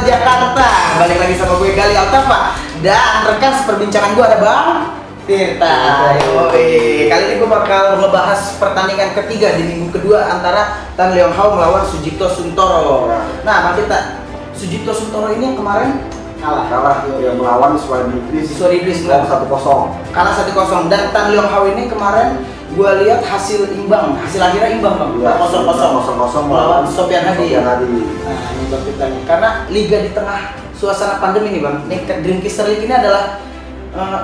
Jakarta. Balik lagi sama gue Gali Altafa dan rekan seperbincangan gue ada Bang Tirta. Yoi. Kali ini gue bakal ngebahas pertandingan ketiga di minggu kedua antara Tan Leong Hau melawan Sujito Suntoro. Nah, Bang Tirta, Sujito Suntoro ini yang kemarin kalah dia melawan Iswadi Idris kalah 1-0. Kalah 1-0 dan Tan Leong Hau ini kemarin gue lihat hasil akhirnya imbang Bang. Ya, 0-0 melawan Sofian Hadi. Nah, ini Bang Tirta nih. Karena liga di tengah suasana pandemi nih Bang. Ini Dreamcatcher League ini adalah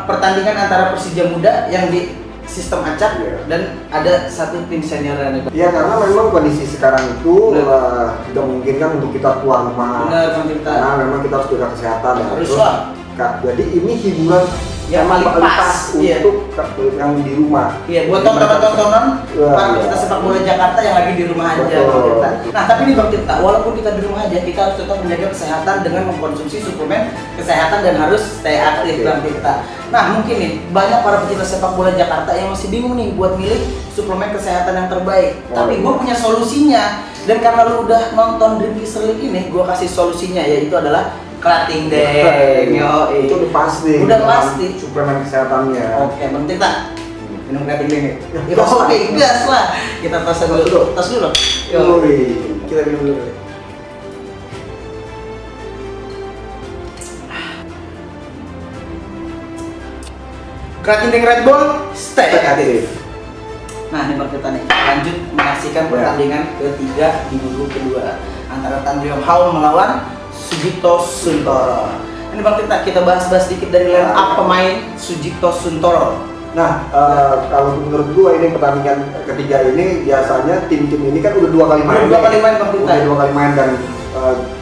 pertandingan antara Persija Muda yang di sistem acak dan ada satu tim seniornya nih Bang. Ya, karena memang kondisi sekarang itu tidak memungkinkan untuk kita keluar rumah. Benar Bang Tirta. Karena memang kita harus jaga kesehatan ya. Harus lah. Jadi ini hiburan yang paling pas untuk yang di rumah. Iya, buat tontonan para pecinta sepak bola Jakarta yang lagi di rumah aja, Bang Tirta. Nah, tapi nih Bang Tirta, walaupun kita di rumah aja, kita harus tetap menjaga kesehatan dengan mengkonsumsi suplemen kesehatan dan harus stay aktif, Bang Tirta. Nah, mungkin nih banyak para pecinta sepak bola Jakarta yang masih bingung nih buat milih suplemen kesehatan yang terbaik. Tapi gue punya solusinya. Dan karena lu udah nonton Dreamcatcher League ini, gue kasih solusinya, yaitu adalah Krating Deng. Itu udah pasti. Udah pasti. Suplemen kesehatannya. Oke, Bang Tirta. Minum Krating Deng ya? Oke, gas lah. Kita tos dulu. Tos dulu. Kita minum dulu. Krating Deng Red Bull, stay aktif. Nah, ini Bang Tirta nih, lanjut menyaksikan pertandingan ketiga di minggu kedua antara Tan Leong Hau melawan Sujito Suntoro. Ini Bang Tirta, kita bahas-bahas sedikit dari line up pemain Sujito Suntoro. Nah, kalau menurut gua ini pertandingan ketiga ini biasanya tim-tim ini kan udah 2 kali main. Udah 2 kali main Bang Tirta. Udah 2 kali main dan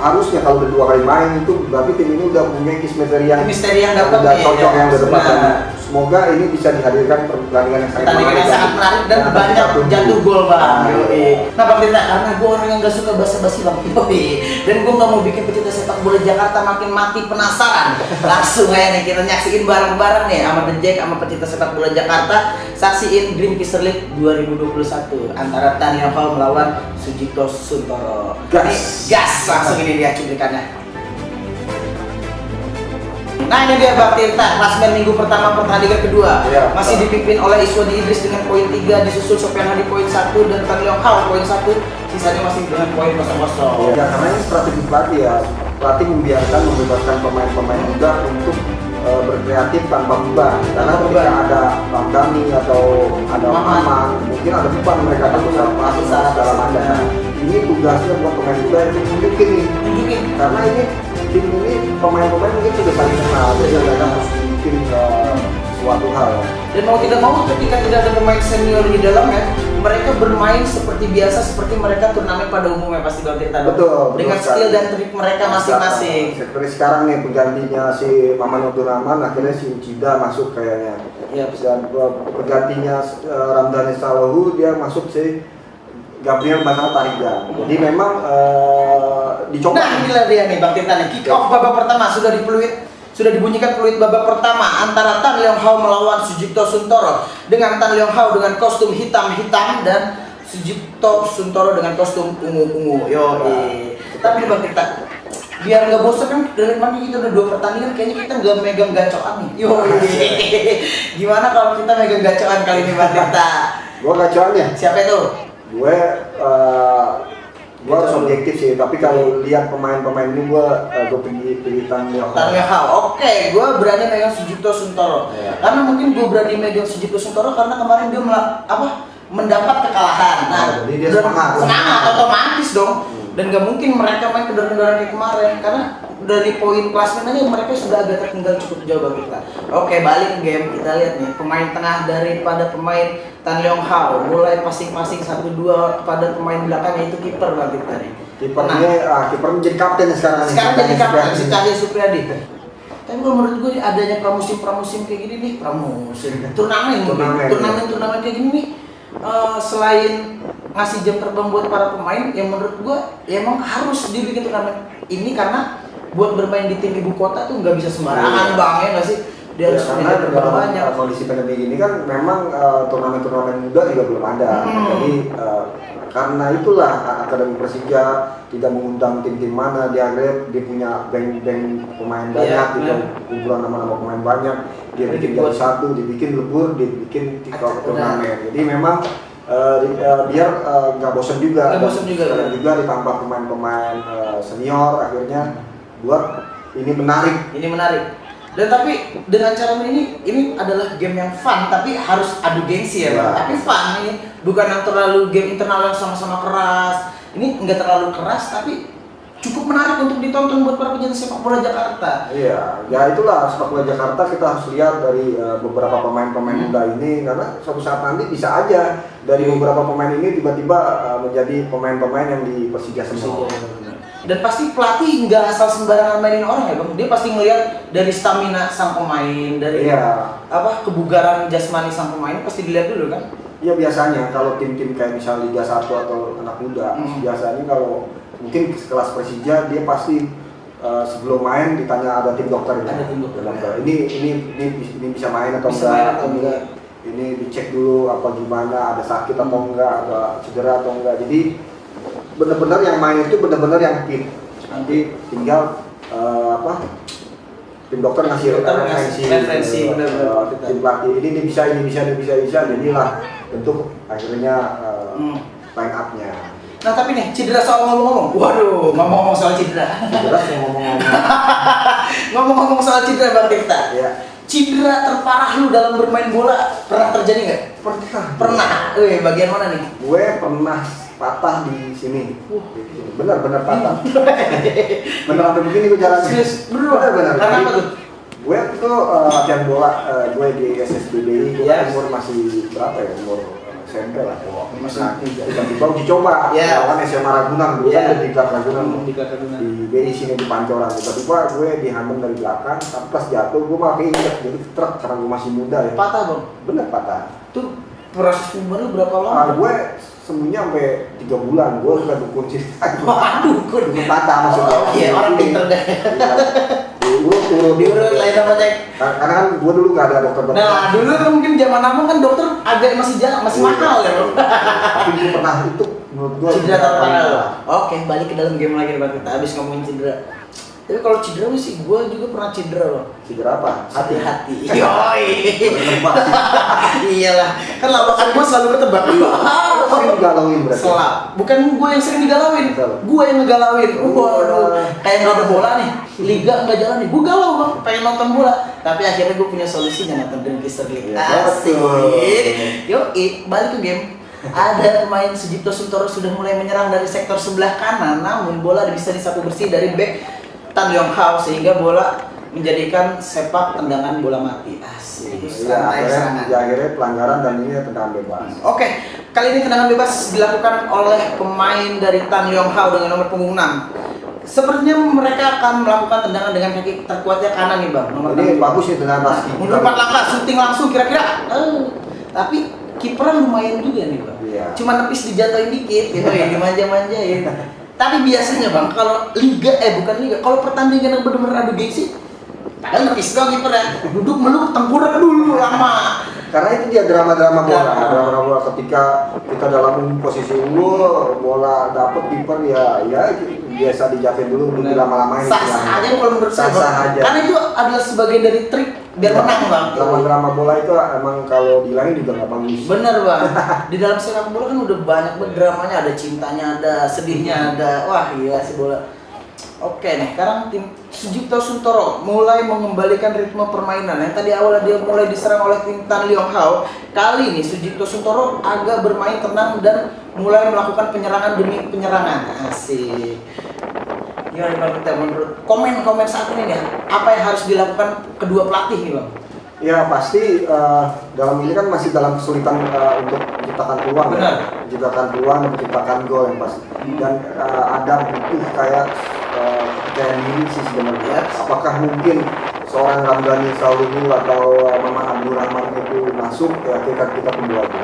harusnya kalau udah 2 kali main itu berarti tim ini udah punya misteri yang dapat udah cocok yang udah dapat. Semoga ini bisa dihadirkan pertandingan yang sangat menarik dan banyak jatuh gol Bang. Nah Bang Tirta, karena gue orang yang gak suka basa-basi Bang, dan gue gak mau bikin pecinta sepak bola Jakarta makin mati penasaran. Langsung aja nih kita nyaksiin bareng-bareng nih sama The Jack sama pecinta sepak bola Jakarta, saksiin Dreamcatcher League 2021 antara Tan Leong Hau melawan Sujito Suntoro. Gas langsung ini dia cuplikannya. Nah, ini dia Bang Tirta, klasmen minggu pertama pertandingan kedua. Masih dipimpin oleh Iswadi Idris dengan poin 3, disusul Sofian Hadi poin 1 dan Tan Leong Hau poin 1. Sisanya masih dengan poin 0-0. Ya, karena ini strategi pelatih ya. Pelatih membebaskan pemain-pemain muda untuk berkreatif tanpa beban. Karena ketika ada Bang Dani atau ada Maman, mungkin ada beban mereka kan bisa masuk dalam anda. Ini tugasnya buat pemain muda yang tunjukin nih. Karena ini tim ini pemain-pemain mungkin sudah saling kenal, jadi mereka harus bikin suatu hal. Dan mau tidak mau ketika tidak ada pemain senior di dalamnya, mereka bermain seperti biasa, seperti mereka turnamen pada umumnya pasti Bang Tirta. Betul. Dengan skill dan trik mereka masing-masing. Seperti sekarang nih penggantinya si Maman Abdurrahman, akhirnya si Uchida masuk kayaknya. Iya. Dan penggantinya Ramdhani Salohu dia masuk si Gabriel Basal Tariga. Jadi memang dicoba. Nah, inilah dia nih Bang Tirta nih. Kick off babak pertama sudah dibunyikan peluit babak pertama antara Tan Leong Hau melawan Sujito Suntoro dengan Tan Leong Hau dengan kostum hitam-hitam dan Sujito Suntoro dengan kostum ungu-ungu. Tapi Bang Tirta, biar nggak bosan kan dari mana kita udah 2 pertandingan kayaknya kita nggak megang gacoan nih. Gimana kalau kita megang gacoan kali ini Bang Tirta? Gua gacoannya. Siapa itu? Gue harus objektif sih, tapi kalau lihat pemain-pemain ini gue pilih Tan Leong Hau. Oke, gue berani megang Sujito Suntoro. Karena mungkin gue berani megang Sujito Suntoro karena kemarin dia mendapat kekalahan. Nah, jadi dia semangat otomatis dong. Dan gak mungkin mereka main kendor-kendoran kayak kemarin karena dari poin klasmen aja mereka sudah agak tertinggal cukup jauh Bang Tirta. Oke, balik ke game, kita lihat nih pemain tengah daripada pemain Tan Leong Hau mulai passing-passing 1-2 kepada pemain belakang yaitu kiper Bang Tirta nih. Kiper menjadi kapten sekarang jadi kapten si Cahya Supriyadi. Tapi kalau menurut gue adanya pramusim kayak gini nih, turnamen kayak gini nih, selain ngasih jam terbang buat para pemain, yang menurut gue ya emang harus dibikin turnamen ini karena buat bermain di tim ibu kota tuh nggak bisa sembarangan Bang, ya nggak sih? dia harus karena berapa banyak. Kondisi pandemi ini kan memang turnamen-turnamen muda juga belum ada. Jadi karena itulah Akademi Persija tidak mengundang tim-tim mana, dia punya bank pemain banyak, gitu, kumpulan nama-nama pemain banyak, dia bikin jadi satu, dibikin lebur, dibikin turnamen. Jadi memang biar nggak bosan juga, dan juga ditambah pemain-pemain senior, akhirnya buat ini menarik. Dan tapi dengan cara ini adalah game yang fun, tapi harus adu gengsi ya Bang. Tapi fun ini, bukan yang terlalu game internal yang sama-sama keras. Ini nggak terlalu keras, tapi cukup menarik untuk ditonton buat para pecinta sepak bola Jakarta. Iya, ya itulah sepak bola Jakarta, kita harus lihat dari beberapa pemain-pemain muda ini, karena suatu saat nanti bisa aja dari beberapa pemain ini tiba-tiba menjadi pemain-pemain yang di Persija semua. Dan pasti pelatih nggak asal sembarangan mainin orang ya Bang. Dia pasti ngelihat dari stamina sang pemain, dari kebugaran jasmani sang pemain, pasti dilihat dulu kan. Iya, biasanya kalau tim-tim kayak misal Liga 1 atau anak muda, biasanya kalau mungkin kelas Persija, dia pasti sebelum main ditanya ada tim dokter. Ini bisa main atau enggak? Ini dicek dulu apa gimana, ada sakit atau enggak, ada cedera atau enggak. Jadi benar-benar yang main itu benar-benar yang fit. Nanti tinggal tim dokter ngasih referensi tim pelatih, ini bisa. Jadilah bentuk akhirnya line up-nya. Nah tapi nih, cedera soal ngomong-ngomong. Waduh, ngomong-ngomong soal cedera. Ngomong-ngomong soal cedera Bang Tirta. Ya. Cedera terparah lu dalam bermain bola pernah terjadi nggak? Pernah. Bagian mana nih? Gue pernah patah di sini. Benar patah. Benar sampai begini gue jalannya. Benar. Karena apa tuh? Gue itu latihan bola, gue di SSBDI, gue umur masih berapa ya, umur SMP lah. Tiba-tiba uji coba lawan SMA Ragunan, gue kan di Ragunan di BI sini di Pancoran. Tiba-tiba gue dihantam dari belakang, tapi pas jatuh gue malah keinjek, jadi truk karena gue masih muda ya. Patah Bang? Bener patah. Tuh proses penyembuhan lu berapa lama? Gue sembuhnya sampai 3 bulan, gue udah dukun cerita. Dukun patah maksudnya. Iya, orang pinter deh. Diurut lain namanya. Karena kan gue dulu gak ada dokter. Nah dulu kan mungkin zaman abang kan dokter agak masih mahal ya Bang. Tapi gue pernah itu menurut gue cedera terparah. Oke, balik ke dalam game lagi Bang, kita habis ngomongin cedera. Tapi kalau cedera sih, gue juga pernah cedera Bang. Cedera apa? Hati-hati. Yoi. Iyalah, kan lawakan gue selalu ketebak. Sering digalauin berarti? Bukan gue yang sering digalauin, gue yang ngegalauin. Waduh, kayak gak ada bola nih, liga gak jalan nih, gue galau Bang, pengen nonton bola. Tapi akhirnya gue punya solusinya, nonton Dreamcatcher League. Asik. Yoi, balik ke game. Ada pemain Sujipto Suntoro sudah mulai menyerang dari sektor sebelah kanan, namun bola bisa disapu bersih dari bek Tan Yong Hao sehingga bola menjadikan sepak tendangan bola mati. Asik. Akhirnya pelanggaran dan ini tendangan bebas. Oke, kali ini tendangan bebas dilakukan oleh pemain dari Tan Yong Hao dengan nomor punggung 6. Sepertinya mereka akan melakukan tendangan dengan kaki terkuatnya kanan nih Bang. Ini bagus ya tendangan pasti. Mundur 4 langkah, syuting langsung kira-kira. Tapi kiperan lumayan juga nih Bang. Cuma nepis dijatuhin dikit gitu ya, dimanja-manjain. Tapi biasanya Bang, kalau kalau pertandingan yang benar-benar adu gengsi, padahal nepis doang kiper ya, duduk meluk tengkurap dulu lama. Karena itu dia drama-drama bola. Ketika kita dalam posisi unggul, bola dapet kiper ya biasa dijatuhin dulu, dilama-lamain. Sah aja kalau menurut saya. Sah aja. Karena itu adalah sebagian dari trik biar menang Bang. Drama-drama bola itu emang kalau dilain juga nggak bagus. Bener Bang. Di dalam sepak bola kan udah banyak banget dramanya, ada cintanya, ada sedihnya, ada wah iya sih bola. Oke nih, sekarang tim Sujipto Suntoro mulai mengembalikan ritme permainan. Yang tadi awalnya dia mulai diserang oleh tim Tan Yong Hao. Kali ini Sujipto Suntoro agak bermain tenang dan mulai melakukan penyerangan demi penyerangan. Asik. Gimana Bang kita menurut komen saat ini nih, apa yang harus dilakukan kedua pelatih nih Bang? Ya pasti dalam ini kan masih dalam kesulitan untuk menciptakan peluang. Benar. Menciptakan peluang dan menciptakan gol yang pasti. Dan ada butuh kayak kepercayaan diri sih sebenarnya. Apakah mungkin seorang Ramdhani Sauluhu atau Maman Abdurrahman itu masuk, ya kita tunggu aja.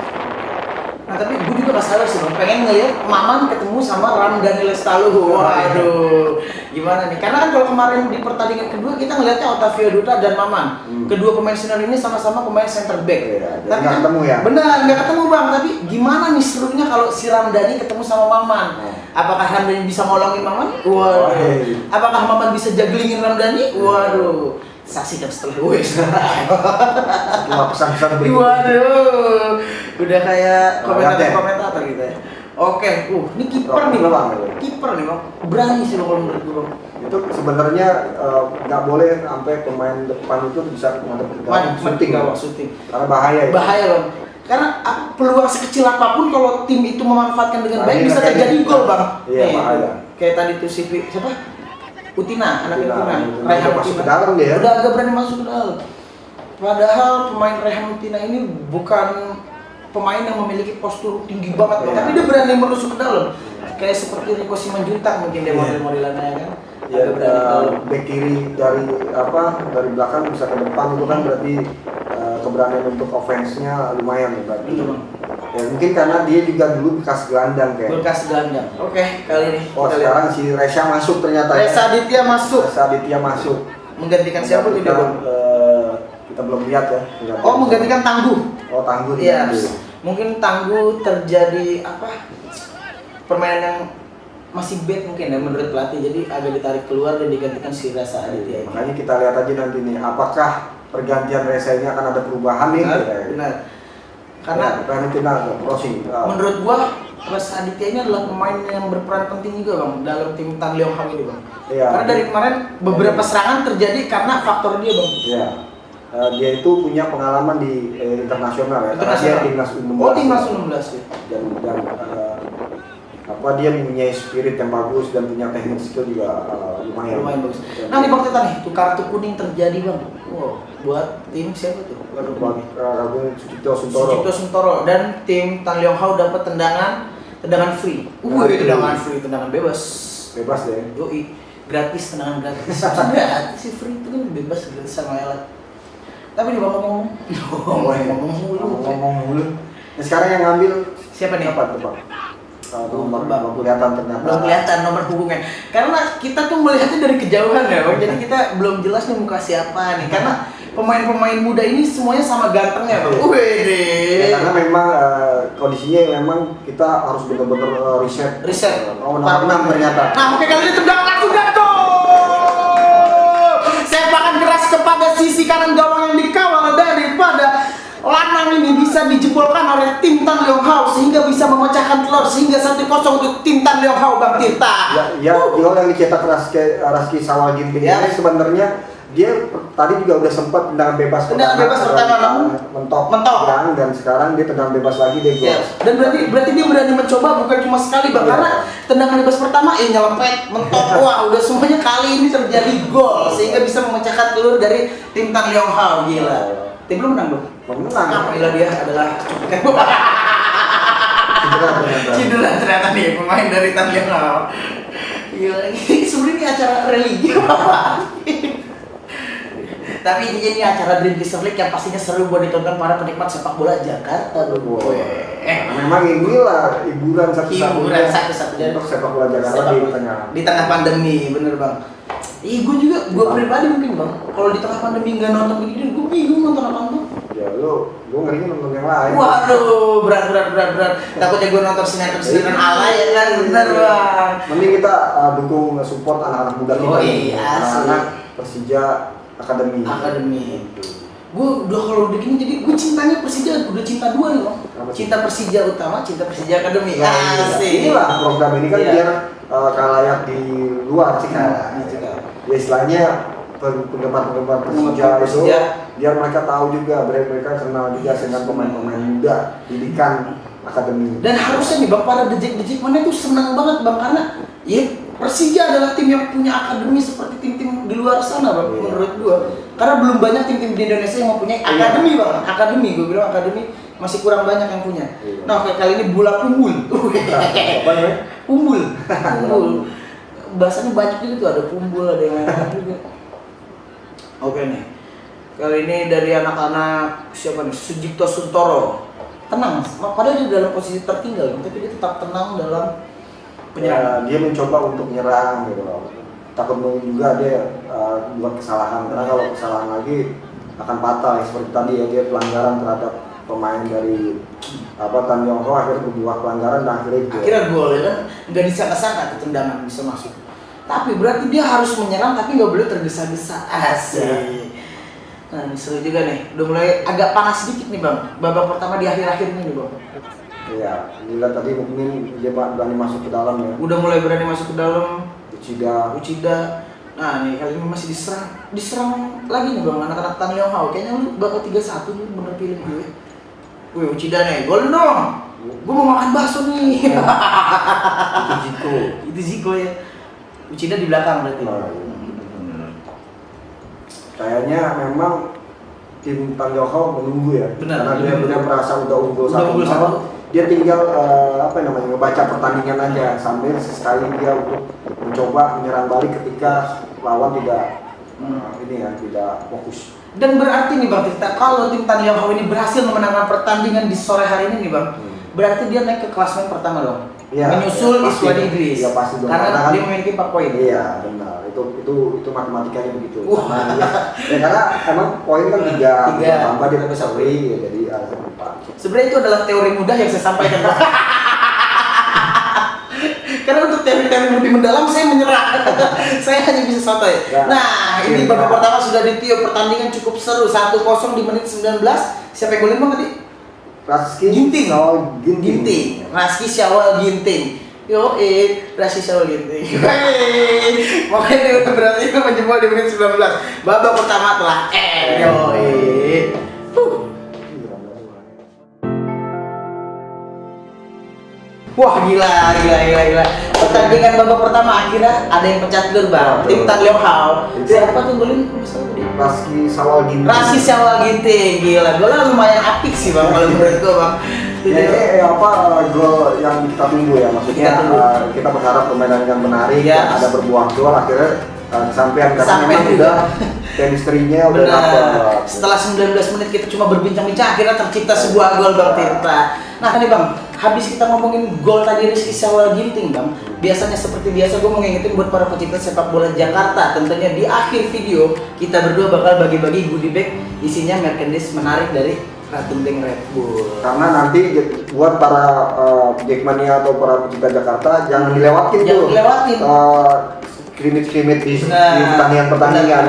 Nah tapi gue juga gak salah sih bang, pengen ngeliat Maman ketemu sama Ramdhani Lestaluhu. Waduh, gimana nih? Karena kan kalau kemarin di pertandingan kedua kita ngeliatnya Otavio Dutra dan Maman. Kedua pemain senior ini sama-sama pemain center back. Tapi nggak ketemu ya? Benar, nggak ketemu bang. Tapi gimana nih serunya kalau si Ramdhani ketemu sama Maman? Apakah Ramdhani bisa ngolongin Maman? Waduh. Apakah Maman bisa jagglingin Ramdhani? Waduh. Saksikan setelah Cuma pesan-pesan berikut. Waduh, udah kayak komentator gitu ya. Oke, ini kiper nih bang. Kiper nih bang, berani sih bang kalau menurut gue bang. Itu sebenarnya nggak boleh sampai pemain depan itu bisa menghadap ke gawang syuting. Karena bahaya. Ya? Bahaya bang. Karena peluang sekecil apapun kalau tim itu memanfaatkan dengan baik bisa terjadi gol bang. Iya bahaya. Kayak tadi tuh siapa? Utina, anak Utina. Rehan masuk ke dalam dia. Udah agak berani masuk ke dalam. Padahal pemain Rehan Utina ini bukan pemain yang memiliki postur tinggi banget, tapi dia berani menusuk ke dalam. Kayak seperti Rico Simanjuntak mungkin dia model-modelannya kan. Ya, back kiri dari belakang bisa ke depan itu kan berarti keberanian untuk offense-nya lumayan ya berarti. Ya mungkin karena dia juga dulu bekas gelandang kayak. Bekas gelandang. Oke, kali ini. Oh, sekarang si Reza masuk ternyata. Reza Aditya masuk. Menggantikan siapa tuh dia, Bang? Kita belum lihat ya. Oh, menggantikan Tangguh. Oh, Tangguh. Iya. Mungkin Tangguh terjadi permainan yang masih bad mungkin ya menurut pelatih, jadi agak ditarik keluar dan digantikan si Reza Aditya. Makanya kita lihat aja nanti nih, apakah pergantian Reza ini akan ada perubahan nih? Benar. Karena crossing. Menurut gua Reza Aditya ini adalah pemain yang berperan penting juga bang dalam tim Tan Leong Hao ini bang. Iya. Karena dari kemarin beberapa serangan terjadi karena faktor dia bang. Iya. Dia itu punya pengalaman di internasional ya. Karena dia timnas U16. Oh, timnas U16 ya. Dan dia mempunyai spirit yang bagus dan punya teknik skill juga lumayan bagus. Nah nih Bang Teta nih, tuh kartu kuning terjadi bang. Wow, buat tim siapa tuh? Buat Sucipto Suntoro dan tim Tan Leong Hao dapat tendangan free. Tendangan bebas deh. Yoi, gratis, tendangan gratis. Gratis sih, free itu kan bebas gratis sama Elat. Tapi nih bang ngomong mulu. Nah, sekarang yang ngambil siapa nih? Apa tuh bang? Belum kelihatan ternyata. Belum kelihatan nomor punggungnya. Karena kita tuh melihatnya dari kejauhan ya bang. Jadi kita belum jelas nih muka siapa nih. Karena pemain-pemain muda ini semuanya sama gantengnya bang. Ya, karena memang kondisinya memang kita harus benar-benar riset. Oh, nomor 6 ternyata. Nah, oke kali ini tendangan langsung jatuh. Sepakan keras kepada sisi kanan gawang yang dikawal daripada Lanang ini bisa dijebolkan oleh tim Tan Leong Hao sehingga bisa memecahkan telur sehingga 1-0 untuk tim Tan Leong Hao Bang Tirta. Gol yang dicetak Raski Sawal Ginting ini sebenarnya dia tadi juga udah sempat tendangan bebas pertama namun mentok dan sekarang dia tendangan bebas lagi dia gol. Yes. Dan berarti dia berani mencoba bukan cuma sekali bang, karena tendangan bebas pertama nyelepet mentok, wah udah semuanya kali ini terjadi gol sehingga bisa memecahkan telur dari tim Tan Leong Hao. Gila. Tim lu menang dong? Menang. Gila, dia adalah cedera ternyata nih pemain dari Tan Leong Hao. Gila, ini sebenarnya ini acara religi apa? Tapi ini acara Dream Teaser League yang pastinya seru buat ditonton para penikmat sepak bola Jakarta bro. Memang inilah hiburan satu-satunya untuk sepak bola Jakarta di tengah pandemi, bener bang. Gue pribadi mungkin bang, kalau di tengah pandemi nggak nonton begini, gue bingung nonton apa tuh. Ya gue ngerinya nonton yang lain. Waduh, berat. Takutnya gue nonton sinetron ala ya kan, bener bang. Mending kita dukung support anak-anak muda kita. Oh iya, anak Persija Akademi. Gue udah kalau udah gini jadi gue cintanya Persija udah cinta dua nih bang. Cinta Persija utama, cinta Persija Akademi. Inilah program ini kan biar kalayak di luar sih kan. Ya istilahnya penggemar Persija itu biar mereka tahu juga, mereka kenal juga dengan pemain-pemain muda didikan akademi. Dan harusnya nih bang, para dejek mana itu senang banget bang, karena ya Persija adalah tim yang punya akademi seperti tim-tim di luar sana bang, menurut gua. Karena belum banyak tim-tim di Indonesia yang mempunyai akademi bang. Gue bilang akademi masih kurang banyak yang punya. Nah kayak kali ini bola pumbul. Apa namanya? Pumbul. Bahasanya banyak juga tuh, ada pumbul, ada yang lain juga. Oke nih, kali ini dari anak-anak siapa nih? Sucipto Suntoro. tenang, padahal dia dalam posisi tertinggal, tapi dia tetap tenang dalam penyerangan. Dia mencoba untuk menyerang gitu loh. Takut juga dia buat kesalahan, karena kalau kesalahan lagi akan fatal ya, seperti tadi ya, dia pelanggaran terhadap pemain dari Tan Yong Ho, akhirnya berbuah pelanggaran dan akhirnya gol ya kan, nggak disangka-sangka tuh tendangan bisa masuk. Tapi berarti dia harus menyerang tapi nggak boleh tergesa-gesa. Asik. Nah, ini seru juga nih. Udah mulai agak panas sedikit nih bang. Babak pertama di akhir-akhir ini nih bang. Iya, gila tadi mungkin dia berani masuk ke dalam ya. Udah mulai berani masuk ke dalam. Uchida. Nah nih kali ini masih diserang lagi nih bang anak-anak Tan Yong Ho. Kayaknya lu bakal 3-1 nih bener pilih gue. Wih Uchida nih, gol dong. Gue mau makan bakso nih. Itu Zico ya. Uchida di belakang berarti. Kayaknya memang tim Tan Yong Ho menunggu ya. Benar. Karena dia merasa udah unggul 1-0. Dia tinggal ngebaca pertandingan aja sambil sesekali dia untuk mencoba menyerang balik ketika lawan tidak tidak fokus. Dan berarti nih Bang Tirta, kalau tim Tan Yong Ho ini berhasil memenangkan pertandingan di sore hari ini nih Bang, berarti dia naik ke klasemen pertama dong. Ya, menyusul Iswadi Idris. Iya pasti dong. Karena dia memiliki 4 poin. Iya, benar. Itu matematikanya begitu. Karena emang poin kan 3 tambah dia bisa beli jadi ada 4. Sebenarnya itu adalah teori mudah yang saya sampaikan. Karena untuk teori-teori lebih mendalam saya menyerah. Saya hanya bisa sotoy. Nah, ini babak pertama sudah ditiup, pertandingan cukup seru. 1-0 di menit 19. Siapa yang golin Bang tadi? Raski Ginting. Ginting. Raski Syawal Ginting. Raski Syawal Ginting. Makanya dia berarti menjebol di menit 19. Babak pertama telah Wah gila. Pertandingan babak pertama akhirnya ada yang pecah telur Bang. Tim Tan Yong Ho. Siapa tuh golin? Raski Syawal Ginting. Gila. Golnya lumayan apik sih Bang kalau menurut gua Bang. Ini gol yang kita tunggu ya, maksudnya kita berharap permainan yang menarik, ada berbuah gol akhirnya sampai karena memang udah chemistry-nya udah dapat. Setelah 19 menit kita cuma berbincang-bincang akhirnya tercipta sebuah gol Bang Tirta. Nah nih Bang, habis kita ngomongin gol tadi Rizky Syawal Ginting Bang, biasanya seperti biasa gue mau ngingetin buat para pecinta sepak bola Jakarta, tentunya di akhir video kita berdua bakal bagi-bagi goodie bag isinya merchandise menarik dari Ratunting Red Bull. Karena nanti buat para Jackmania atau para pecinta Jakarta jangan dilewatin tuh. Krimit-krimit di pertandingan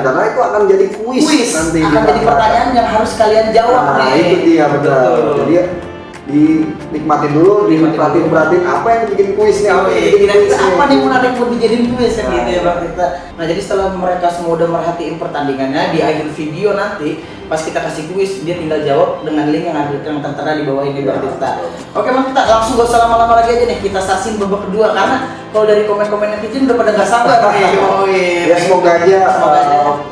karena itu akan jadi kuis nanti. Akan jadi pertanyaan yang harus kalian jawab nih. Itu dia betul. Jadi dinikmatin dulu, diperhatiin apa yang bikin kuisnya. Apa nih menarik buat dijadiin kuis kan gitu ya Bang Tirta. Nah jadi setelah mereka semua udah merhatiin pertandingannya, di akhir video nanti pas kita kasih kuis dia tinggal jawab dengan link yang tertera di bawah ini Bang Tirta. Oke Bang Tirta, langsung gak usah lama-lama lagi aja nih kita sasin babak kedua karena kalau dari komen-komen netizen udah pada gak sabar nih. Ya semoga aja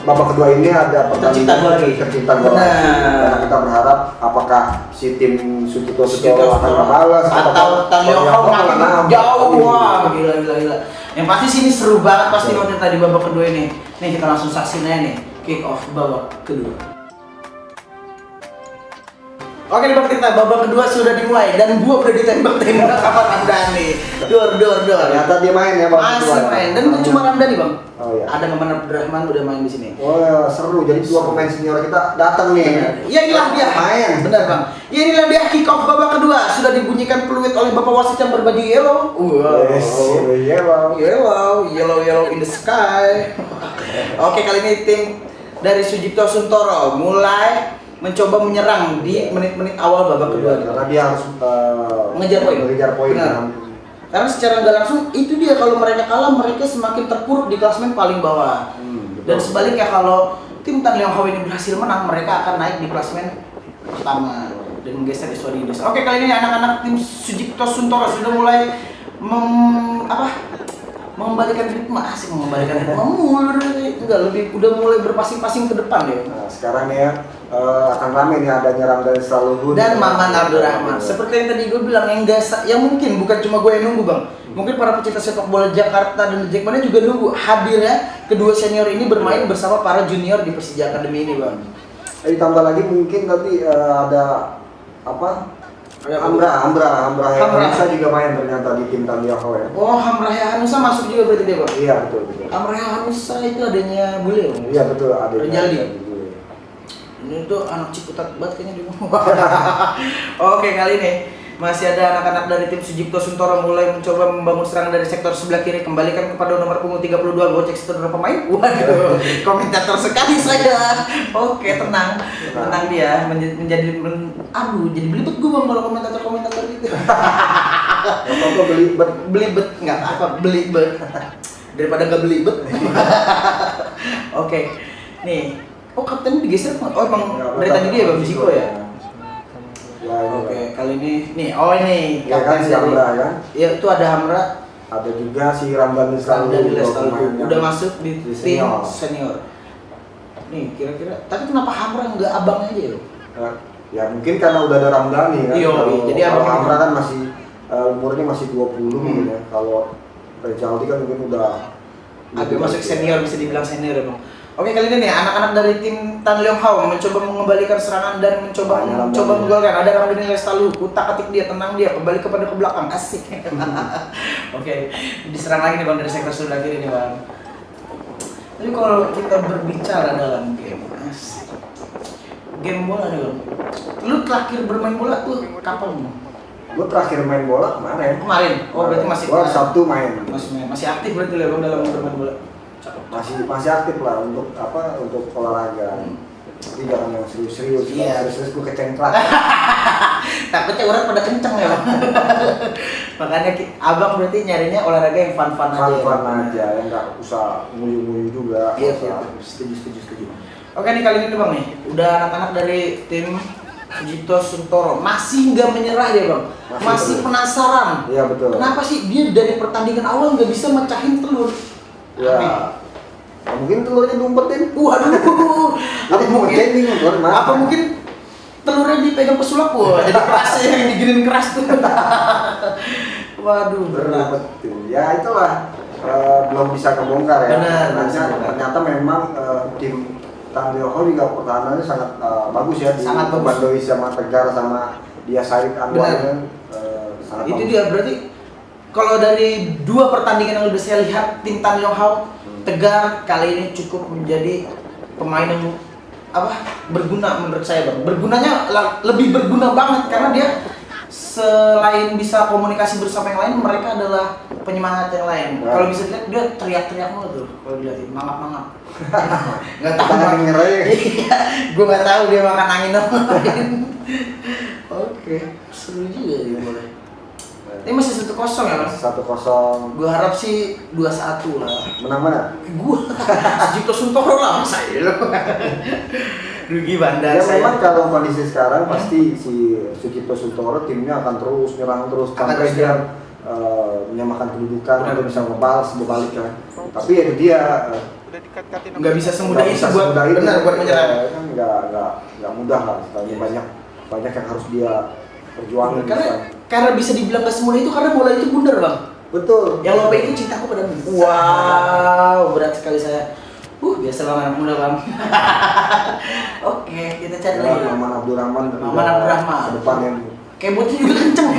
babak kedua ini ada tercipta gol lagi. Karena kita berharap apakah si tim Sucito akan membalas atau Tan Yong Ho makin jauh. Wah gila. Yang pasti sih ini seru banget pasti Bang Tirta di babak kedua ini. Nih kita langsung saksin aja nih kick off babak kedua. Oke nih Bang Tirta, babak kedua sudah dimulai dan gua udah ditembak sama Ramdhani. Dor. Ternyata dia main ya Bang. Masih main dan bukan cuma Ramdhani Bang. Oh iya. Ada Maman Abdurrahman udah main di sini. Oh ya, seru. Jadi dua pemain senior kita datang nih. Iya inilah dia. Main. Benar Bang. Ya inilah dia kick off babak kedua. Sudah dibunyikan peluit oleh Bapak wasit yang berbaju yellow. Yellow in the sky. Oke, kali ini tim dari Sujipto Suntoro mulai mencoba menyerang di menit-menit awal babak kedua. Karena dia harus mengejar poin. Karena secara nggak langsung itu dia, kalau mereka kalah mereka semakin terpuruk di klasemen paling bawah. Dan sebaliknya kalau tim Tan Yong Ho ini berhasil menang, mereka akan naik di klasemen pertama dan menggeser Iswadi Idris. Oke, kali ini anak-anak tim Sujipto Suntoro sudah mulai mengembalikan ritme, udah mulai berpasing-pasing ke depan ya. Nah, sekarang ya akan rame nih, ada Ramdhani Salahuddin dan Maman Abdurrahman. Seperti yang tadi gue bilang, yang mungkin bukan cuma gue yang nunggu Bang. Mungkin para pecinta sepak bola Jakarta dan Jackmania juga nunggu hadirnya kedua senior ini bermain bersama para junior di Persija Academy ini Bang. Ditambah lagi mungkin nanti ada Ada Hamra Hanusa juga main ternyata di tim Tamiya Hao ya. Oh, Hamra Hanusa masuk juga berarti dia, Bang? Iya, betul. Hamra Hanusa itu adanya bule, Bang? Iya, betul, adanya. Renjaldi. Ini tuh anak Ciputat banget kayaknya dia. Oke, kali ini masih ada anak-anak dari tim Sujipto Suntoro mulai mencoba membangun serangan dari sektor sebelah kiri, kembalikan kepada nomor punggung 32 gocek setelah pemain. Waduh, komentator sekali saya. Oke, tenang dia jadi belibet gue Bang kalau komentator gitu. Apa belibet nggak apa belibet daripada nggak belibet. Oke, nih. Oh, kapten digeser? Oh, emang dari tadi dia Bang Jiko ya? Oke, kali ini ini ya kan si Hamra kan? Ya itu ada Hamra, ada juga si Ramdan Lestalu udah masuk di tim senior. Nih kira-kira, tapi kenapa Hamra nggak abang aja loh? Ya mungkin karena udah ada Ramdhani kan. Jadi kalau Hamra kan masih umurnya masih 20 gitu ya. Kalau Renjaldi kan mungkin udah agak masuk senior, bisa dibilang senior ya Bang. Oke, kali ini nih anak-anak dari tim Tan Leong Hao mencoba mengembalikan serangan dan mencoba menggolkan. Ada Ramdan Lestalu, kutak-atik dia, tenang dia, kembali kepada ke belakang, asik. Oke, diserang lagi nih Bang dari sektor sebelah kiri nih Bang. Tapi kalau kita berbicara dalam game bola nih Bang, lu terakhir bermain bola tuh kapan Bang? Gue terakhir main bola kemarin. Oh, berarti masih Sabtu main. Masih aktif berarti Bang dalam bermain bola. Masih aktif lah untuk olahraga. Tapi jangan yang serius-serius. Iya. Serius gue kecengklak. Takutnya orang pada kenceng ya Bang. Makanya abang berarti nyarinya olahraga yang fun-fun aja. Fun aja, yang nggak usah nguyu-nguyu juga. Iya. Setuju. Oke nih kali ini Bang nih, udah anak-anak dari tim Sujipto Suntoro masih nggak menyerah dia Bang. Masih penasaran. Iya betul. Kenapa sih dia dari pertandingan awal nggak bisa mecahin telur? Ya, mungkin telurnya diumpetin. Waduh. Apa mungkin telurnya dipegang pesulap jadi keras yang diginin keras tuh. Waduh, berat. Ya itulah belum bisa kebongkar ya. Benar. Ternyata memang tim Tan Leong Hao juga pertahanannya sangat bagus ya. Sangat bagus. Bandoi sama Tegar sama dia Said Anwar sangat itu bagus. dia berarti. Kalau dari dua pertandingan yang udah saya lihat tim Tan Leong Hao, Tegar kali ini cukup menjadi pemain yang berguna menurut saya Bang. Bergunanya lebih berguna banget karena dia selain bisa komunikasi bersama yang lain, mereka adalah penyemangat yang lain. Nah. Kalau bisa dilihat dia teriak-teriak mulu tuh kalau dilihatin mangap-mangap. Nggak tahu. Iya, gue nggak tahu dia makan angin apa. Oke, seru juga dia boleh. Ini masih 1-0 ya Mas? 1-0. Gue harap sih 2-1 lah. Menang mana? Gue Sujipto Suntoro lah masa ya lo. Rugi bandar Ya saya. memang kalau kondisi sekarang pasti si Sujipto Suntoro timnya akan terus nyerang terus sampai dia menyamakan kedudukan atau bisa ngebalas berbalik kan. Tapi ya itu dia nggak bisa semudah itu buat menyerang. Kan nggak mudah lah. Banyak yang harus dia perjuangin. Karena bisa dibilang gak semudah itu karena bola itu bundar Bang. Betul. Yang lope itu cintaku padamu. Wow, berat sekali saya. Biasa Bang anak muda Bang. Oke, kita cari lagi. Maman Abdurrahman. Depan yang kebotnya juga kenceng.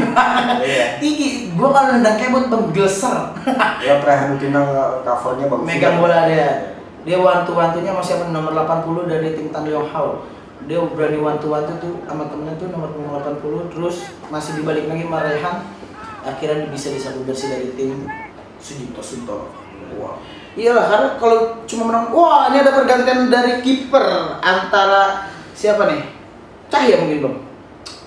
Tinggi. Gua kalau nendang kebot Bang geleser. Ya terakhir Tinang covernya bagus. Megang bola dia. Dia wantu-wantunya masih nomor 80 dari tim Tan Leong Hao. Dia berani wantu-wantu tuh sama temennya tuh nomor 80, terus masih dibalik lagi Marehan, akhirnya bisa disapu bersih dari tim Sujipto Suntoro. Wow. Iyalah, karena kalau cuma menang, ini ada pergantian dari kiper antara siapa nih? Cahya mungkin Bang.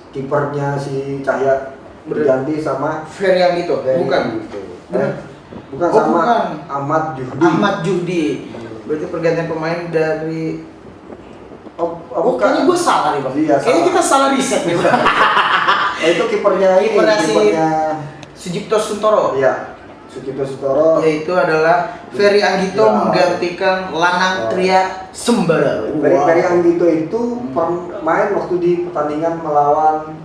Kipernya si Cahya berganti sama Ferry yang gitu, bukan? Bukan sama Ahmad Juhdi. Berarti pergantian pemain dari kayaknya gue salah nih Bang. Iya, kayaknya kita salah riset nih Bang. Itu kipernya Sujipto Suntoro. Iya, Sujipto Suntoro. Yaitu adalah Ferry Anggito menggantikan Lanang Tria Sembara. Ferry Anggito itu main waktu di pertandingan melawan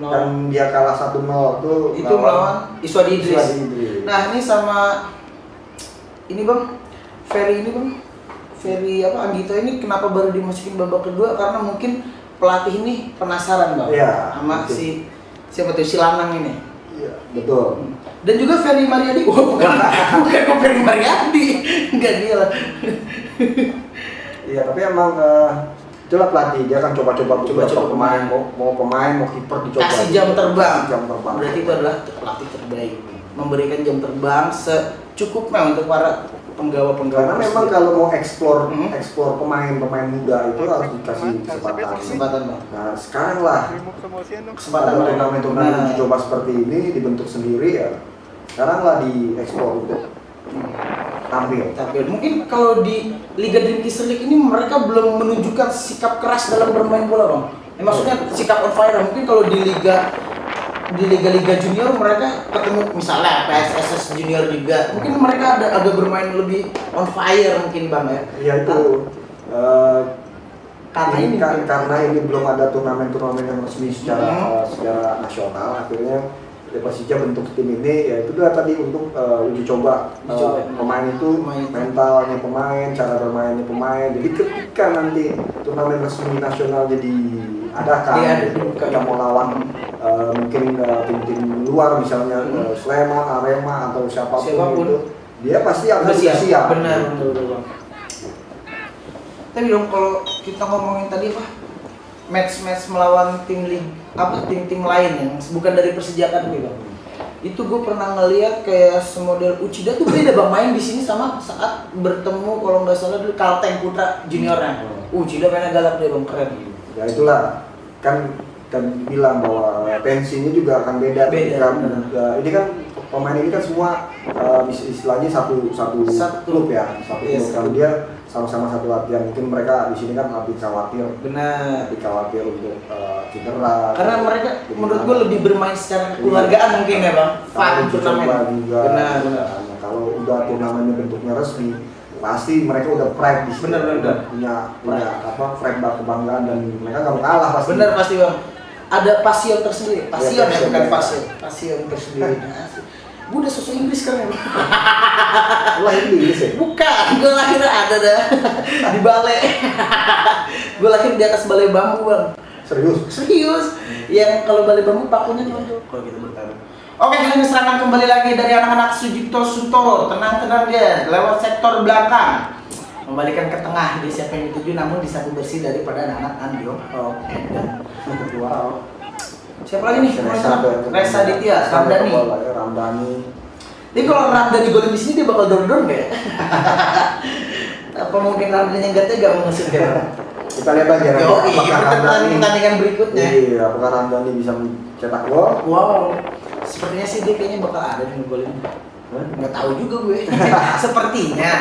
dan dia kalah 1-0 itu melawan Iswadi Idris. Nah ini sama ini Bang, Ferry Anggito ini kenapa baru dimasukin babak kedua? Karena mungkin pelatih ini penasaran Bang sama si Siapa tuh si Lanang ini? Iya, betul. Dan juga Ferry Mariadi. Oh, bukan kok Ferry Mariadi. Enggak dia lah. Iya, tapi emang itulah pelatih, dia akan coba-coba beberapa pemain, mau pemain, mau kiper dicoba. Kasih jam terbang. Kasih jam terbang. Berarti itu adalah pelatih terbaik. Memberikan jam terbang secukupnya untuk para penggawa-penggawa. Karena memang kalau mau explore pemain-pemain muda itu harus dikasih Kesempatan, Bang. Nah, sekarang lah Kesempatan ada mereka. turnamen Nah. dicoba seperti ini, dibentuk sendiri ya. Sekarang lah dieksplor untuk tampil. Tapi mungkin kalau di Liga Dream Teaser League ini mereka belum menunjukkan sikap keras dalam bermain bola, Bang. Maksudnya sikap on fire. Mungkin kalau di liga junior mereka ketemu misalnya PSSS junior juga, mungkin mereka agak bermain lebih on fire mungkin, Bang, ya. Ya itu karena ini belum ada turnamen-turnamen yang resmi secara nasional, akhirnya Persija bentuk tim ini, ya itu dah tadi untuk uji coba pemain itu, mentalnya pemain, cara bermainnya pemain. Jadi ketika nanti turnamen resmi nasional jadi adakan, kita mau lawan mungkin tim-tim luar misalnya Sleman, Arema atau siapapun itu, dia pasti akan siap. Benar, Bang. Tapi dong kalau kita ngomongin tadi match melawan tim-tim lain yang bukan dari Persija Academy, Bang. Itu gue pernah ngeliat kayak semodel Uchida tuh beda, Bang, main di sini sama saat bertemu kalau nggak salah dulu Kalteng Putra juniornya. Uchida mainnya galak dia, Bang, keren. Ya itulah kan bilang bahwa tensinya juga akan beda. Ini kan pemain ini kan semua istilahnya satu klub ya, satu klub. Kalau dia sama-sama satu latihan, mungkin mereka di sini kan lebih khawatir. Benar. Lebih khawatir untuk cedera. Karena mereka menurut gue lebih bermain secara kekeluargaan mungkin ya, Bang. Fun turnamen. Juga. Benar. Nah, kalau udah turnamennya bentuknya resmi, pasti mereka udah pride di sini. Benar. Punya pride kebanggaan dan mereka nggak mau kalah pasti. Benar pasti, Bang. Ada pasion tersendiri. Pasion ya, bukan passion. Pasion tersendiri. Gue udah sosok Inggris kan ya. Lahir di Inggris ya? Bukan, gue lahir ada dah di balai. Gue lahir di atas balai bambu, Bang. Serius. Yang kalau balai bambu pakunya nonjol. Kalau kita bertarung. Oke, kita diserahkan kembali lagi dari anak-anak Sujipto Suntoro. Tenang dia, lewat sektor belakang. Membalikan ke tengah, dia siapa yang dituju namun disapu bersih daripada anak-anak Andio. Wow. Siapa lagi nih? Reza Ditya, Ramdhani. Tapi kalau Ramdhani golin di sini dia bakal dorong nggak ya? Apa mungkin Ramdhani nggak tega mengusir dia? Kita lihat aja apakah pertandingan berikutnya. Iya, apakah Ramdhani bisa mencetak gol? Wow. Sepertinya sih dia kayaknya bakal ada di golin. Nggak tahu juga gue. Sepertinya.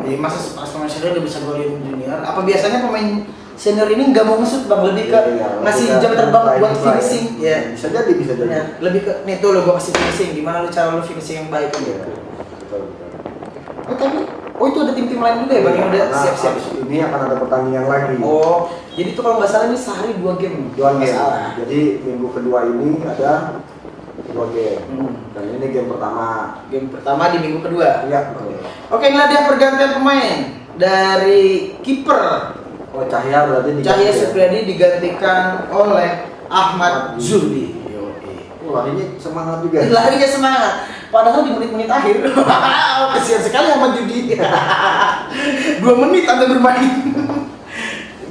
Masa pas pemain senior udah bisa golin junior? Apa biasanya pemain senior ini nggak mau ngesut, Bang, lebih ke ngasih jam terbang buat finishing? Ya. Bisa jadi. Ya, lebih ke nih tuh lo gua kasih finishing, gimana lu cara lu finishing yang baik kan gitu. Betul. Oh itu ada tim-tim lain juga ya, Bang, yang udah siap-siap. Ini akan ada pertandingan lagi. Oh, jadi tuh kalau nggak salah ini sehari 2 game. 2 game. Jadi minggu kedua ini ada 2 game. Dan ini game pertama. Game pertama di minggu kedua. Iya, betul. Oke, inilah dia pergantian pemain dari kiper. Oh, Cahya berarti Cahya Supriyadi digantikan oleh Ahmad Zuhdi. Larinya semangat juga. Larinya semangat. Padahal di menit-menit akhir, kasihan sekali Ahmad Zuhdi. 2 menit Anda bermain.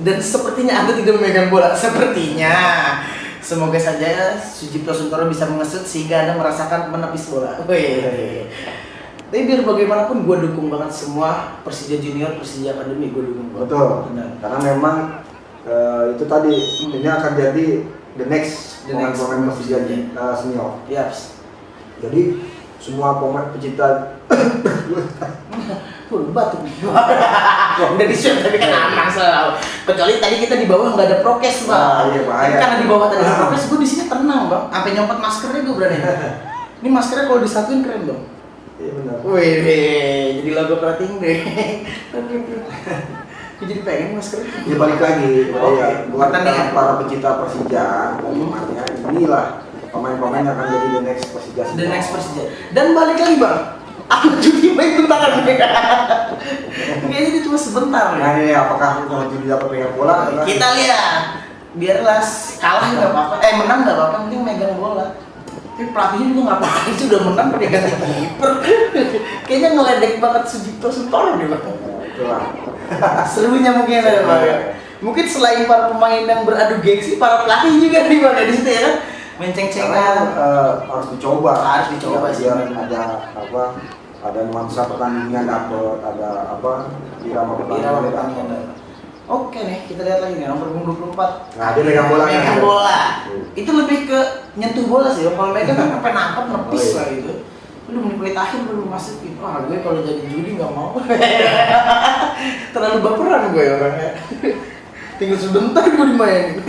Dan sepertinya Anda tidak memegang bola. Sepertinya. Semoga saja Sujipto Suntoro bisa mengesut sehingga Anda merasakan menepis bola. Tapi biar bagaimanapun gue dukung banget semua Persija Junior, Persija Academy, gue dukung banget. Betul. Benar. Karena memang itu tadi ini akan jadi the next pemain Persija senior. Yaps. Jadi semua pemain pecinta batuk. Udah di-share tapi kan aman selalu. Kecuali tadi kita di bawah nggak ada prokes, Bang. Iya, bahaya. Karena di bawah tadi ada prokes, gue di sini tenang, Bang. Sampai nyopot maskernya gue berani. Ini maskernya kalau disatuin keren, Bang. Iya benar. Wih, jadi logo perhatiin deh. Gue jadi pengen maskernya. Ya balik lagi, buat pertandingan para pecinta Persija, bagaimana inilah pemain-pemain yang akan jadi the next Persija. The next Persija. Dan balik lagi, Bang. Ahmad Zuhdi main bentar. Kayaknya dia cuma sebentar. Nah ini apakah Ahmad Zuhdi dapat pegang bola? Kita lihat. biarlah kalah nggak apa-apa, menang nggak apa-apa, penting megang bola. Tapi pelatihnya juga ngapain sih udah menang pakai ganti kiper. Kayaknya ngeledek banget Sujipto Suntoro nih bang. Itulah. Serunya mungkin ada bang. Mungkin selain para pemain yang beradu gengsi, para pelatih juga nih bang di situ ya kan, menceng-cengan. Harus dicoba. Harus dicoba sih. Biar ada apa? Ada nuansa pertandingan dapet, ada apa? Irama pertandingan. Oke nih, kita lihat lagi nih nomor punggung 24. Nah, dia megang bola. Megang bola. Itu lebih ke nyentuh bola sih. Kalau megang kan sampai nangkep nepis lah gitu. Lu menit akhir belum masukin. Wah, gue kalau jadi judi nggak mau. Terlalu baperan gue orangnya. Tinggal sebentar gue dimainin.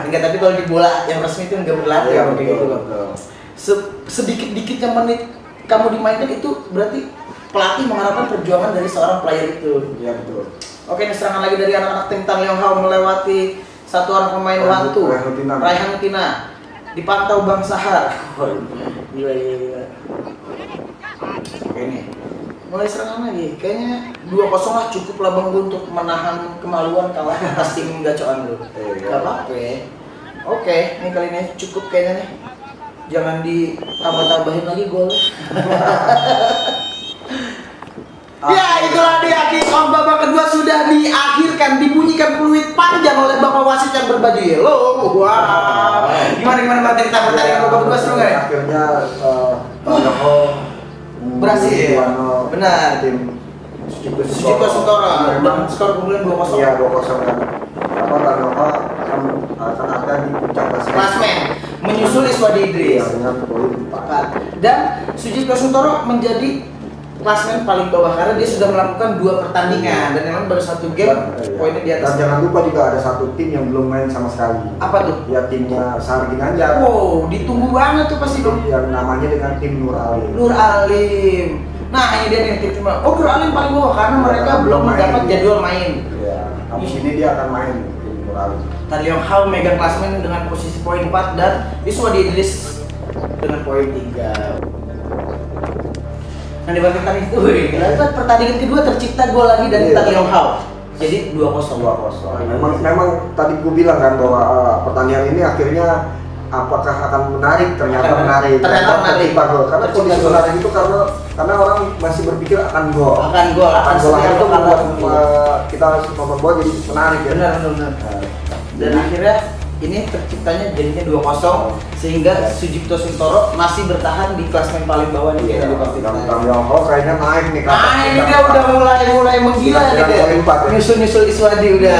Enggak, tapi kalau di bola yang resmi itu nggak berlatih Ya, kayak gitu loh. Sedikit-dikitnya menit kamu dimainkan itu berarti pelatih mengharapkan perjuangan dari seorang player itu. Iya betul. Oke, ini serangan lagi dari anak-anak tim Tan Leong Hao melewati satu orang pemain Wantu, Raihan Tina. Dipantau Bang Sahar. Gila. Oke nih, mulai serangan lagi. Kayaknya 2-0 lah cukup lah Bang Gu untuk menahan kemaluan kalah atas tim gacoan lu. Gak apa-apa ya. Oke, ini kali ini cukup kayaknya nih. Jangan ditambah-tambahin lagi golnya. Ya, itulah dia, kick-off babak kedua sudah diakhirkan, dibunyikan peluit panjang oleh bapak wasit yang berbaju yellow. Wah, gimana Bang cerita pertandingan babak kedua seru nggak ya? Akhirnya Joko berhasil. Benar. Tim Sujipto Suntoro dengan skor keunggulan 2-0. Iya 2-0 kan. Apa Tanyoka akan ada di puncak klasmen menyusul Iswadi Idris. Dengan poin 4. Dan Sujipto Suntoro menjadi klasmen paling bawah karena dia sudah melakukan 2 pertandingan dan memang baru 1 game poinnya di atas. Dan jangan lupa juga ada satu tim yang belum main sama sekali. Apa tuh? Ya timnya Sahar Ginanjar. Wow, ditunggu banget tuh pasti dong. Yang namanya dengan tim Nur Alim. Nur Alim. Nah ini dia nih tim Nur Alim paling bawah karena mereka belum mendapat jadwal main. Ya, habis ini dia akan main tim Nur Alim. Tan Leong Hao megang klasmen dengan posisi poin 4 dan Iswadi Idris dengan poin 3. Nah dibandingkan itu, pertandingan kedua tercipta gol lagi dari Tan Leong Hao. Jadi 2-0. Memang tadi gue bilang kan bahwa pertandingan ini akhirnya apakah akan menarik? Ternyata menarik. Karena kondisi menarik itu karena orang masih berpikir akan gol. Akan gol itu membuat kita nonton bola jadi menarik ya. Benar. Dan akhirnya ini terciptanya jadinya 2-0 sehingga Sujipto Suntoro masih bertahan di klasmen paling bawah nih kayaknya di partai. Kayaknya naik nih kan. Ini dia udah mulai menggila nih dia. Nyusul Iswadi udah.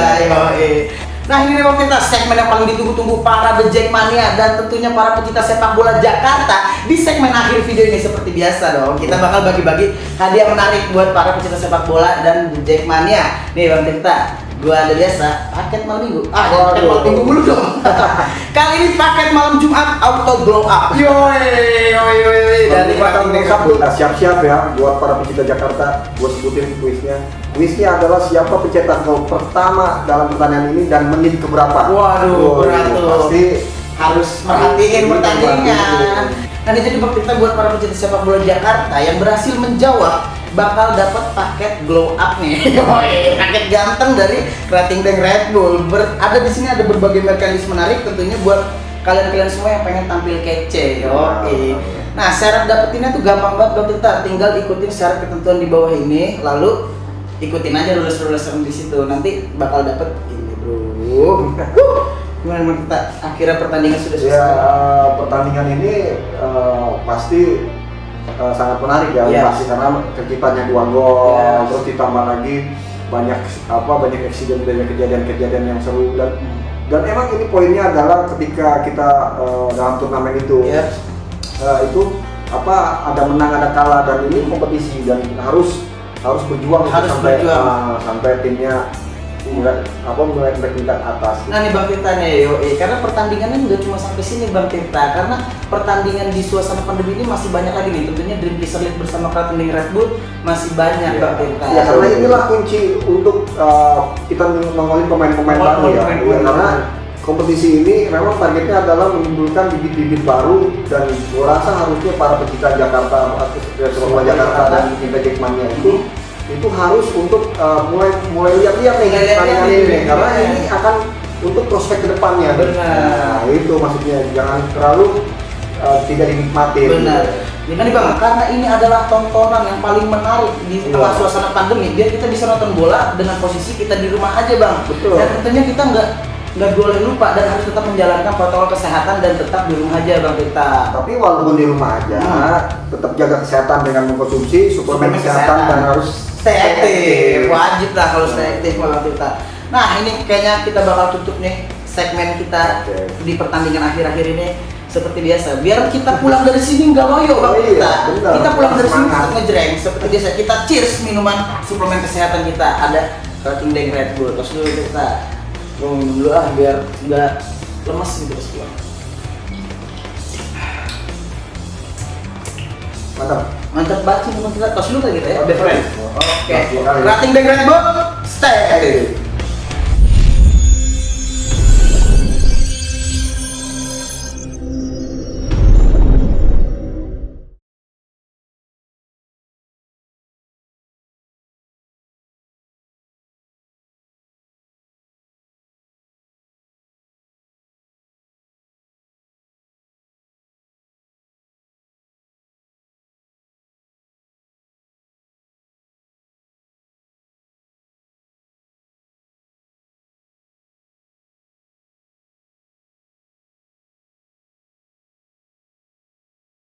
Nah ini memang kita segmen yang paling ditunggu-tunggu para The Jackmania dan tentunya para pecinta sepak bola Jakarta. Di segmen akhir video ini seperti biasa dong, kita bakal bagi-bagi hadiah menarik buat para pecinta sepak bola dan The Jackmania. Nih Bang Tirta, gua ada biasa paket malam minggu. Paket malam minggu dulu dong. Kali ini paket malam Jumat auto blow up. Yoi. Dari malam Sabtu. Nah, siap-siap ya buat para pecinta Jakarta. Gua sebutin kuisnya. Kuisnya adalah siapa pencetak gol pertama dalam pertandingan ini dan menit keberapa. Waduh, berat tuh. Pasti harus merhatiin pertandingan. Nah, jadi kita buat para pecinta sepak bola Jakarta yang berhasil menjawab bakal dapat paket glow up nih. Paket ganteng dari Krating Bank Red Bull. Ada di sini ada berbagai mekanisme menarik tentunya buat kalian semua yang pengen tampil kece. Nah, syarat dapetinnya tuh gampang banget Bang Tirta. Tinggal ikutin syarat ketentuan di bawah ini, lalu ikutin aja rules di situ. Nanti bakal dapet ini, Bro. Gimana kita akhirnya pertandingan sudah selesai? Ya, pertandingan ini pasti sangat menarik ya, pasti karena terciptanya 2 gol, terus ditambah lagi banyak kejadian yang seru dan emang ini poinnya adalah ketika kita dalam turnamen itu itu ada menang ada kalah dan ini kompetisi dan harus berjuang sampai timnya mulai tingkat atas. Nah nih Bang Tirta nih, karena pertandingannya nggak cuma sampai sini Bang Tirta, karena pertandingan di suasana pandemi ini masih banyak lagi nih. Tentunya Dream Team League bersama Krating Red Bull masih banyak Bang Tirta. Ya karena inilah kunci untuk kita nongolin pemain-pemain baru ya. Karena kompetisi ini memang targetnya adalah menimbulkan bibit-bibit baru dan gua rasa harusnya para pecinta Jakarta, Jakarta dan pecinta Jackmania itu harus untuk mulai lihat-lihat nih pertandingan ini karena ini akan untuk prospek kedepannya. Benar. Nah, itu maksudnya jangan terlalu tidak dinikmati. Benar. Ya kan nih Bang, karena ini adalah tontonan yang paling menarik di tengah suasana pandemi, biar kita bisa nonton bola dengan posisi kita di rumah aja Bang. Betul. Dan tentunya kita nggak boleh lupa dan harus tetap menjalankan protokol kesehatan dan tetap di rumah aja Bang kita. Tapi walaupun di rumah aja, tetap jaga kesehatan dengan mengkonsumsi suplemen kesehatan dan harus stay aktif. Wajib lah kalau stay aktif Bang kita. Nah ini kayaknya kita bakal tutup nih segmen kita di pertandingan akhir-akhir ini. Seperti biasa, biar kita pulang dari sini nggak loyo Bang kita. Benar. Kita pulang dari sini tetap ngejreng. Seperti biasa, kita cheers minuman suplemen kesehatan kita. Ada Krating Deng Red Bull. Terus dulu kita minum dulu biar nggak lemes gitu terus pulang. Mantap banget sih minuman kita. Terus dulu kita ya. Oke. Oke. Krating Deng Red Bull, stay.